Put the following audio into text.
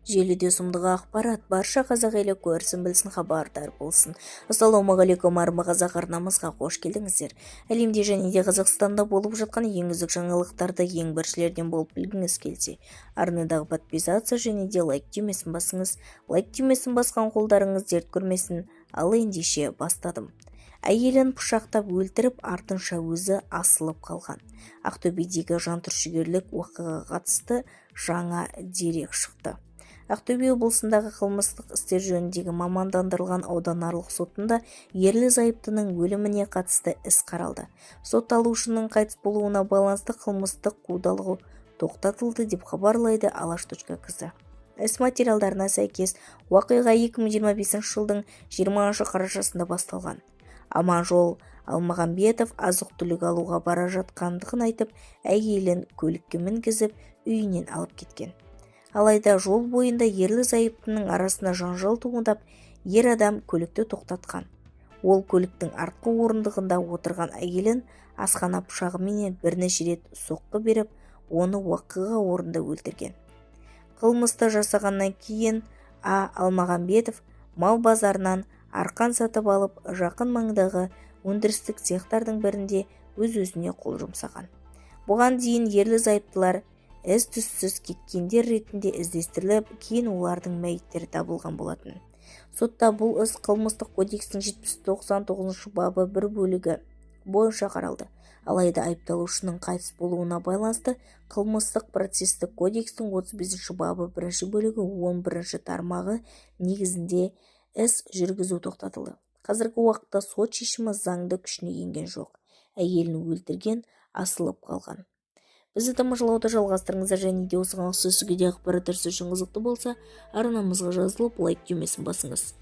Желіде сұмдық ақпарат барша қазақ елі көрсін білсін, хабардар болсын. Ассалаумағалейкум, армы қазақ арнамызға қош келдіңіздер. Әлемде және де Қазақстанда болып жатқан ең үздік жаңалықтарды ең біріншілерден болып білгіңіз келсе, арнадағы подписация және де лайк түймесін басыңыз. Лайк түймесін басқан қолдарыңыз дерт көрмесін. Ал ендеше бастадым. Әйелін пышақтап өлтіріп, артынша өзі асылып қалған. Ақтөбедегі жантүршігерлік оқиғаға қатысты жаңа дерек шықты. Ақтөбе облысындағы қылмыстық істер жөніндегі мамандандырылған ауданаралық сотында ерлі-зайыптының өліміне қатысты іс қаралды. Сотталушының қайтыс болуына байланысты қылмыстық қудалау тоқтатылды деп хабарлайды alаш.kz. Іс материалдарына сәйкес, уақиға 2025 жылдың 20 қарашасында басталған. Аманжол Алмағамбетов азық-түлік алуға бара жатқандығын айтып, әйелін көлікке мінгізіп, үйінен алып кеткен. Алайда жол бойында ерлі-зайыптының арасына жанжал туындап, ер адам көлікті тоқтатқан. Ол көліктің артқы орындығында отырған әйелін асхана пышағымен бірнеше рет соққы беріп, оны уақиға орнында өлтірген. Қылмысты жасағаннан кейін Алмағамбетов мал базарынан арқан сатып алып, жақын маңдағы өндірістік цехтардың бірінде өз-өзіне қол жұмсаған. Бұған дейін ерлі-зайыптылар із-түссіз кеткендер ретінде іздестіріліп, кейін олардың мәйіттері табылған болатын. Сотта бұл іс қылмыстық кодекстің 799 бабы 1 бөлігі бойынша қаралды. Алайда айыпталушының қайтыс болуына байланысты қылмыстық процестік кодекстің 35 бабы 1 бөлігі 11 тармағы негізінде іс жүргізу тоқтатылды. Қазіргі уақытта сот шешімі заңды күшіне енген жоқ. Әйелін өлтірген асылып қалған. Бізді тамашалауды жалғастырыңыздар, және де осыған ұқсас өзге де ақпараттар сіз үшін қызықты болса, арнамызға жазылып лайк түймесін басыңыз.